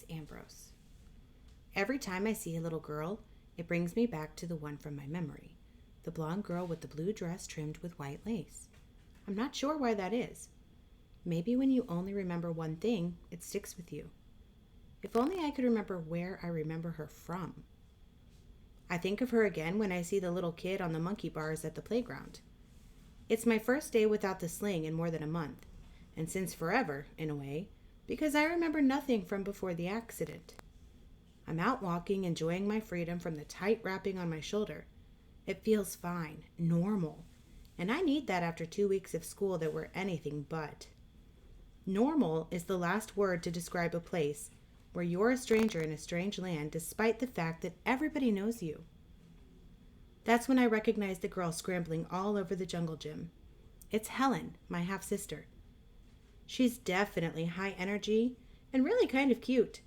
Ambrose. Every time I see a little girl, it brings me back to the one from my memory, the blonde girl with the blue dress trimmed with white lace. I'm not sure why that is. Maybe when you only remember one thing, it sticks with you. If only I could remember where I remember her from. I think of her again when I see the little kid on the monkey bars at the playground. It's my first day without the sling in more than a month, and since forever, in a way, because I remember nothing from before the accident. I'm out walking, enjoying my freedom from the tight wrapping on my shoulder. It feels fine, normal, and I need that after 2 weeks of school that were anything but. Normal is the last word to describe a place where you're a stranger in a strange land despite the fact that everybody knows you. That's when I recognize the girl scrambling all over the jungle gym. It's Helen, my half-sister. She's definitely high energy and really kind of cute,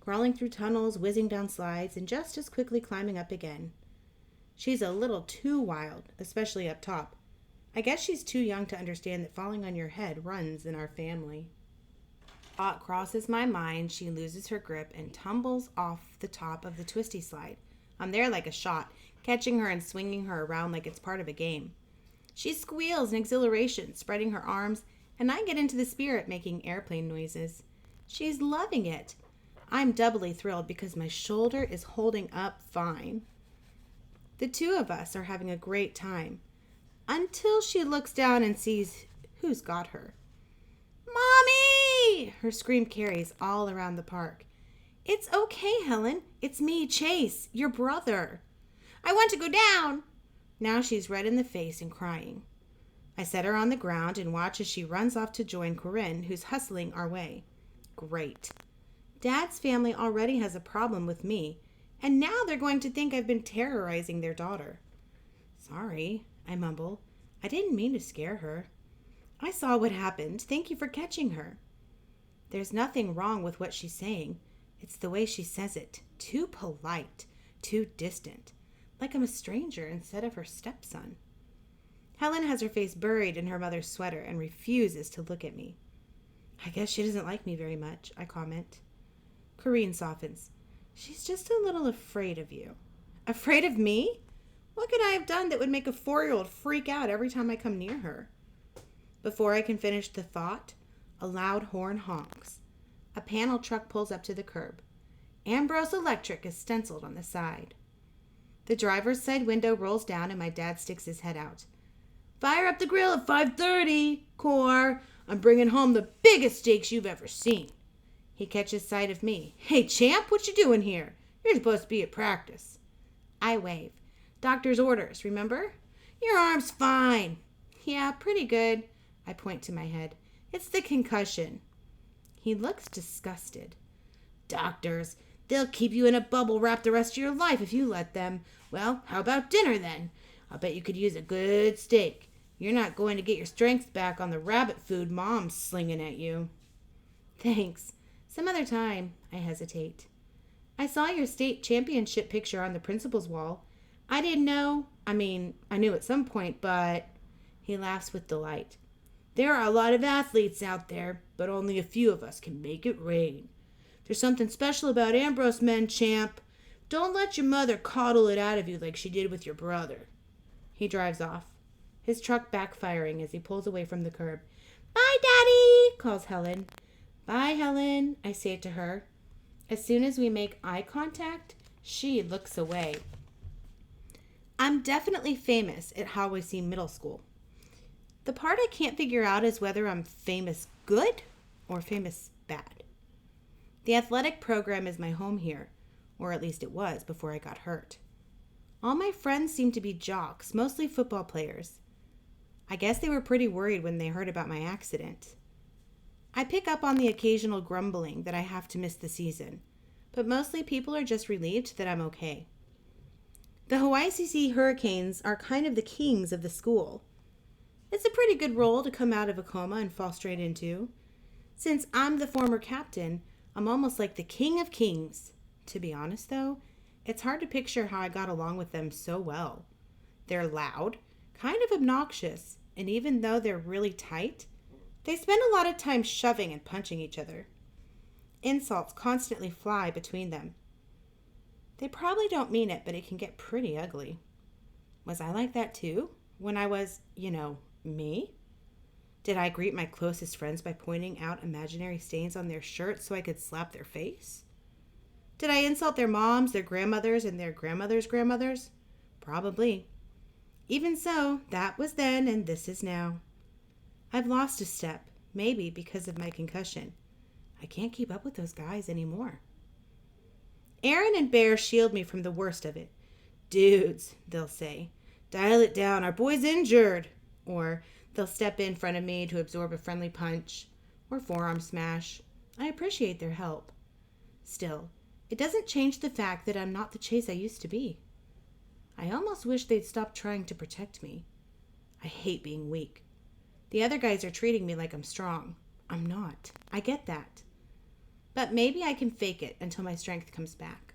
crawling through tunnels, whizzing down slides, and just as quickly climbing up again. She's a little too wild, especially up top. I guess she's too young to understand that falling on your head runs in our family. Thought crosses my mind, she loses her grip and tumbles off the top of the twisty slide. I'm there like a shot, catching her and swinging her around like it's part of a game. She squeals in exhilaration, spreading her arms, and I get into the spirit making airplane noises. She's loving it. I'm doubly thrilled because my shoulder is holding up fine. The two of us are having a great time, until she looks down and sees who's got her. "Mommy!" Her scream carries all around the park. "It's okay, Helen. It's me, Chase, your brother. I want to go down." Now she's red in the face and crying. I set her on the ground and watch as she runs off to join Corinne, who's hustling our way. Great. Dad's family already has a problem with me, and now they're going to think I've been terrorizing their daughter. "Sorry," I mumble. "I didn't mean to scare her." "I saw what happened. Thank you for catching her." There's nothing wrong with what she's saying. It's the way she says it. Too polite, too distant, like I'm a stranger instead of her stepson. Helen has her face buried in her mother's sweater and refuses to look at me. "I guess she doesn't like me very much," I comment. Corinne softens. "She's just a little afraid of you." "Afraid of me? What could I have done that would make a 4-year-old freak out every time I come near her?" Before I can finish the thought, a loud horn honks. A panel truck pulls up to the curb. Ambrose Electric is stenciled on the side. The driver's side window rolls down and my dad sticks his head out. "Fire up the grill at 5:30, Cor. I'm bringing home the biggest steaks you've ever seen." He catches sight of me. "Hey, champ, what you doing here? You're supposed to be at practice." I wave. "Doctor's orders, remember?" "Your arm's fine." "Yeah, pretty good." I point to my head. "It's the concussion." He looks disgusted. "Doctors, they'll keep you in a bubble wrap the rest of your life if you let them. Well, how about dinner then? I'll bet you could use a good steak. You're not going to get your strength back on the rabbit food Mom's slinging at you." "Thanks. Some other time." I hesitate. "I saw your state championship picture on the principal's wall. I didn't know. I knew at some point, but..." He laughs with delight. "There are a lot of athletes out there, but only a few of us can make it rain. There's something special about Ambrose men, champ. Don't let your mother coddle it out of you like she did with your brother." He drives off, his truck backfiring as he pulls away from the curb. "Bye, Daddy," calls Helen. "Bye, Helen," I say to her. As soon as we make eye contact, she looks away. I'm definitely famous at Hawesey Middle School. The part I can't figure out is whether I'm famous good or famous bad. The athletic program is my home here, or at least it was before I got hurt. All my friends seem to be jocks, mostly football players. I guess they were pretty worried when they heard about my accident. I pick up on the occasional grumbling that I have to miss the season, but mostly people are just relieved that I'm okay. The Hawaii Hurricanes are kind of the kings of the school. It's a pretty good role to come out of a coma and fall straight into. Since I'm the former captain, I'm almost like the king of kings. To be honest, though, it's hard to picture how I got along with them so well. They're loud, kind of obnoxious, and even though they're really tight, they spend a lot of time shoving and punching each other. insults constantly fly between them. They probably don't mean it, but it can get pretty ugly. Was I like that too? When I was, me? Did I greet my closest friends by pointing out imaginary stains on their shirts so I could slap their face? Did I insult their moms, their grandmothers, and their grandmothers' grandmothers? Probably. Even so, that was then and this is now. I've lost a step, maybe because of my concussion. I can't keep up with those guys anymore. Aaron and Bear shield me from the worst of it. Dudes, they'll say. Dial it down, our boy's injured. Or they'll step in front of me to absorb a friendly punch or forearm smash. I appreciate their help. Still, it doesn't change the fact that I'm not the Chase I used to be. I almost wish they'd stop trying to protect me. I hate being weak. The other guys are treating me like I'm strong. I'm not. I get that. But maybe I can fake it until my strength comes back.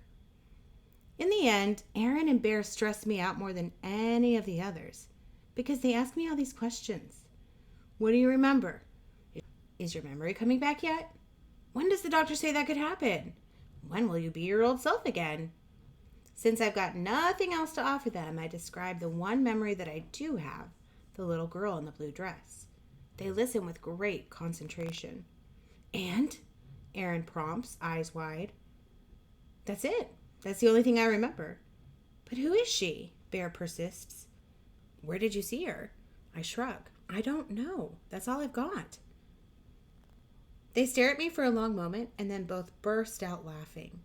In the end, Aaron and Bear stress me out more than any of the others because they ask me all these questions. What do you remember? Is your memory coming back yet? When does the doctor say that could happen? When will you be your old self again? Since I've got nothing else to offer them, I describe the one memory that I do have, the little girl in the blue dress. They listen with great concentration. And? Aaron prompts, eyes wide. That's it. That's the only thing I remember. But who is she? Bear persists. Where did you see her? I shrug. I don't know. That's all I've got. They stare at me for a long moment and then both burst out laughing.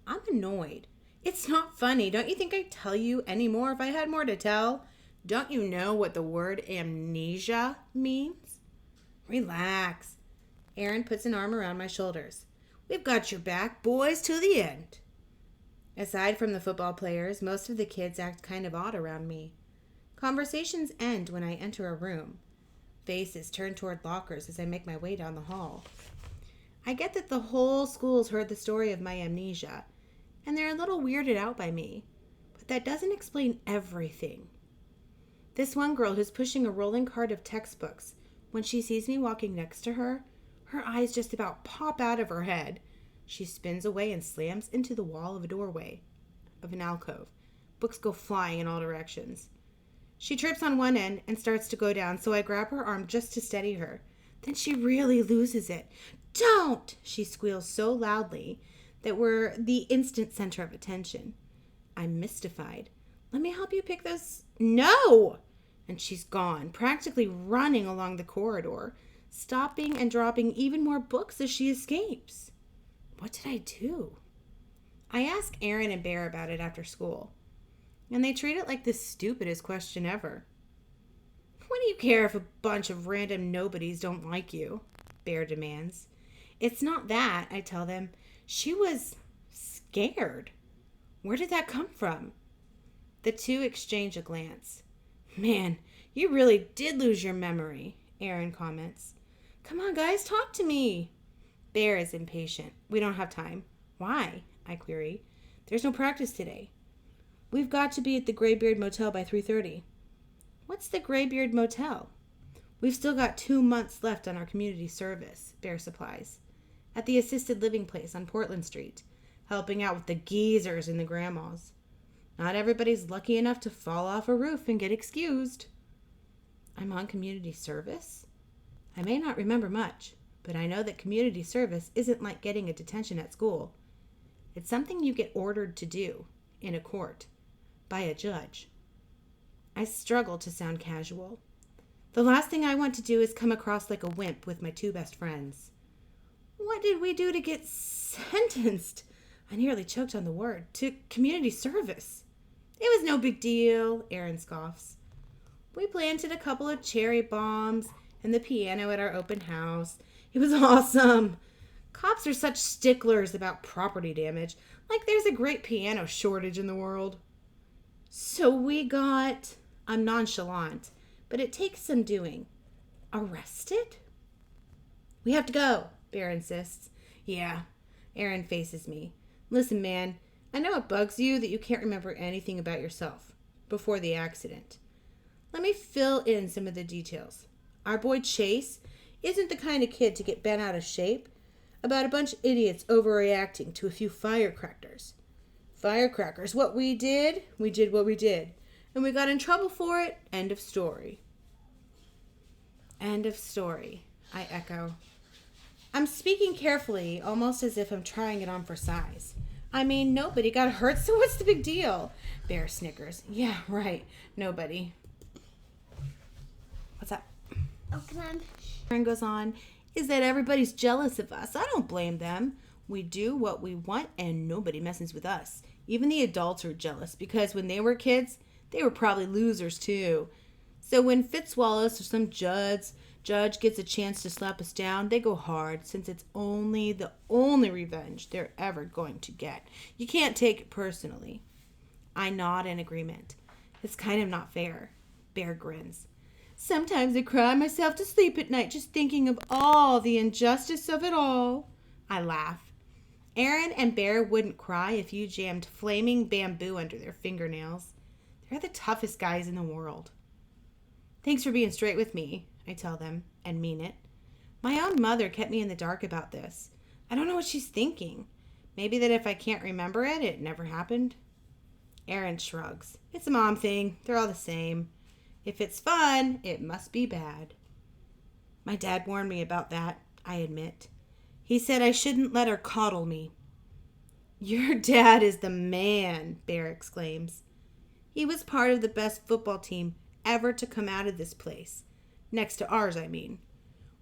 I'm annoyed. It's not funny. Don't you think I'd tell you any more if I had more to tell? Don't you know what the word amnesia means? Relax. Aaron puts an arm around my shoulders. We've got your back, boys, till the end. Aside from the football players, most of the kids act kind of odd around me. Conversations end when I enter a room. Faces turn toward lockers as I make my way down the hall. I get that the whole school's heard the story of my amnesia, and they're a little weirded out by me, but that doesn't explain everything. This one girl who's pushing a rolling cart of textbooks, when she sees me walking next to her, her eyes just about pop out of her head. She spins away and slams into the wall of a doorway of an alcove. Books go flying in all directions. She trips on one end and starts to go down, so I grab her arm just to steady her. Then she really loses it. Don't! She squeals so loudly that we're the instant center of attention. I'm mystified. Let me help you pick those. No! And she's gone, practically running along the corridor, stopping and dropping even more books as she escapes. What did I do? I ask Aaron and Bear about it after school, and they treat it like the stupidest question ever. What do you care if a bunch of random nobodies don't like you? Bear demands. It's not that, I tell them. She was scared. Where did that come from? The two exchange a glance. Man, you really did lose your memory, Aaron comments. Come on, guys, talk to me. Bear is impatient. We don't have time. Why? I query. There's no practice today. We've got to be at the Graybeard Motel by 3:30. What's the Graybeard Motel? We've still got 2 months left on our community service, Bear supplies. At the assisted living place on Portland Street, helping out with the geezers and the grandmas. Not everybody's lucky enough to fall off a roof and get excused. I'm on community service? I may not remember much, but I know that community service isn't like getting a detention at school. It's something you get ordered to do in a court by a judge. I struggle to sound casual. The last thing I want to do is come across like a wimp with my 2 best friends. What did we do to get sentenced? I nearly choked on the word. To community service. It was no big deal, Aaron scoffs. We planted a couple of cherry bombs and the piano at our open house. It was awesome. Cops are such sticklers about property damage, like there's a great piano shortage in the world. So we got, I'm nonchalant, but it takes some doing. Arrested? We have to go, Bear insists. Yeah, Aaron faces me. Listen, man, I know it bugs you that you can't remember anything about yourself before the accident. Let me fill in some of the details. Our boy Chase isn't the kind of kid to get bent out of shape. about a bunch of idiots overreacting to a few firecrackers. Firecrackers, what we did what we did. And we got in trouble for it. End of story. End of story, I echo. I'm speaking carefully, almost as if I'm trying it on for size. I mean, nobody got hurt, so what's the big deal? Bear snickers. Yeah, right. Nobody. What's up? Oh, come on. Aaron goes on, is that everybody's jealous of us. I don't blame them. We do what we want and nobody messes with us. Even the adults are jealous because when they were kids, they were probably losers too. So when Fitzwallace or some judge gets a chance to slap us down, they go hard since it's the only revenge they're ever going to get. You can't take it personally. I nod in agreement. It's kind of not fair. Bear grins. Sometimes I cry myself to sleep at night just thinking of all the injustice of it all. I laugh. Aaron and Bear wouldn't cry if you jammed flaming bamboo under their fingernails. They're the toughest guys in the world. Thanks for being straight with me, I tell them, and mean it. My own mother kept me in the dark about this. I don't know what she's thinking. Maybe that if I can't remember it, it never happened. Aaron shrugs. It's a mom thing. They're all the same. If it's fun, it must be bad. My dad warned me about that, I admit. He said I shouldn't let her coddle me. Your dad is the man, Bear exclaims. He was part of the best football team ever to come out of this place. Next to ours, I mean.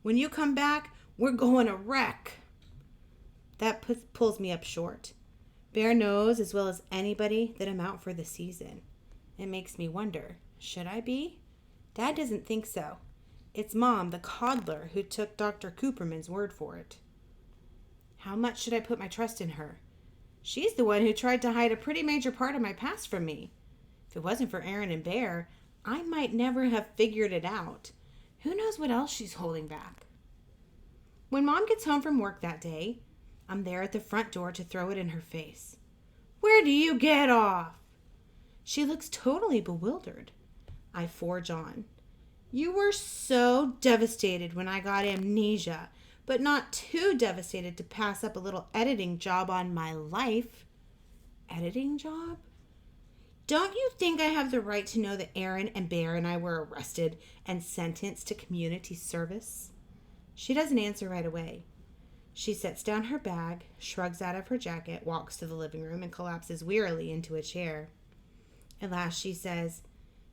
When you come back, we're going a wreck. That pulls me up short. Bear knows as well as anybody that I'm out for the season. It makes me wonder, should I be? Dad doesn't think so. It's Mom, the coddler, who took Dr. Cooperman's word for it. How much should I put my trust in her? She's the one who tried to hide a pretty major part of my past from me. If it wasn't for Aaron and Bear, I might never have figured it out. Who knows what else she's holding back? When Mom gets home from work that day, I'm there at the front door to throw it in her face. Where do you get off? She looks totally bewildered. I forge on. You were so devastated when I got amnesia, but not too devastated to pass up a little editing job on my life. Editing job? Don't you think I have the right to know that Aaron and Bear and I were arrested and sentenced to community service? She doesn't answer right away. She sets down her bag, shrugs out of her jacket, walks to the living room, and collapses wearily into a chair. At last she says,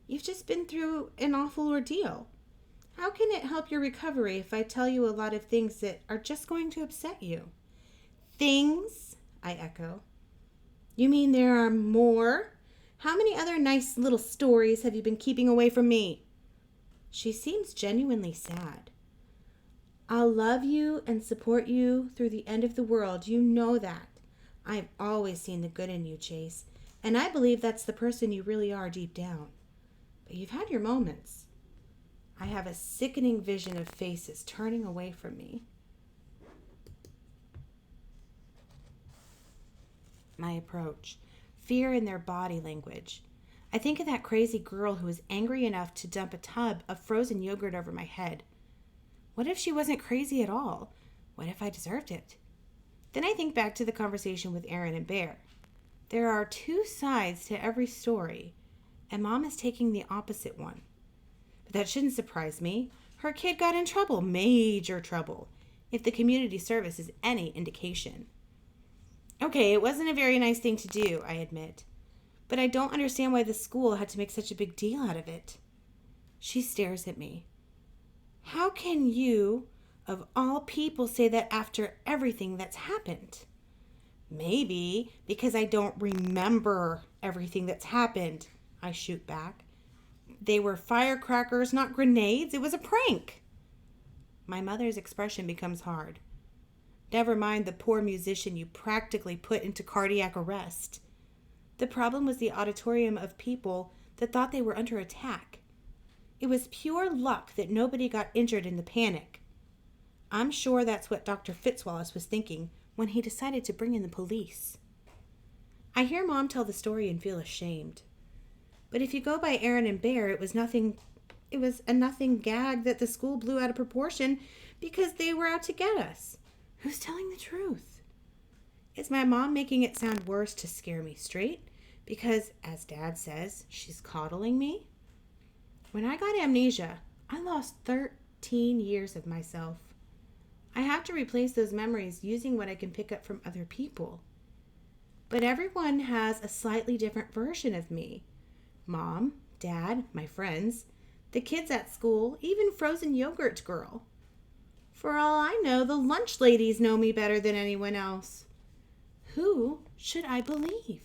You've just been through an awful ordeal. How can it help your recovery if I tell you a lot of things that are just going to upset you? Things? I echo. You mean there are more? How many other nice little stories have you been keeping away from me? She seems genuinely sad. I'll love you and support you through the end of the world. You know that. I've always seen the good in you, Chase, and I believe that's the person you really are deep down. But you've had your moments. I have a sickening vision of faces turning away from me. My approach. Fear in their body language. I think of that crazy girl who was angry enough to dump a tub of frozen yogurt over my head. What if she wasn't crazy at all? What if I deserved it? Then I think back to the conversation with Aaron and Bear. There are two sides to every story, and Mom is taking the opposite one. But that shouldn't surprise me. Her kid got in trouble, major trouble, if the community service is any indication. Okay, it wasn't a very nice thing to do, I admit. But I don't understand why the school had to make such a big deal out of it. She stares at me. How can you, of all people, say that after everything that's happened? Maybe because I don't remember everything that's happened, I shoot back. They were firecrackers, not grenades. It was a prank. My mother's expression becomes hard. Never mind the poor musician you practically put into cardiac arrest. The problem was the auditorium of people that thought they were under attack. It was pure luck that nobody got injured in the panic. I'm sure that's what Dr. Fitzwallace was thinking when he decided to bring in the police. I hear Mom tell the story and feel ashamed. But if you go by Aaron and Bear, it was a nothing gag that the school blew out of proportion because they were out to get us. Who's telling the truth? Is my mom making it sound worse to scare me straight? Because, as Dad says, she's coddling me? When I got amnesia, I lost 13 years of myself. I have to replace those memories using what I can pick up from other people. But everyone has a slightly different version of me. Mom, Dad, my friends, the kids at school, even frozen yogurt girl. For all I know, the lunch ladies know me better than anyone else. Who should I believe?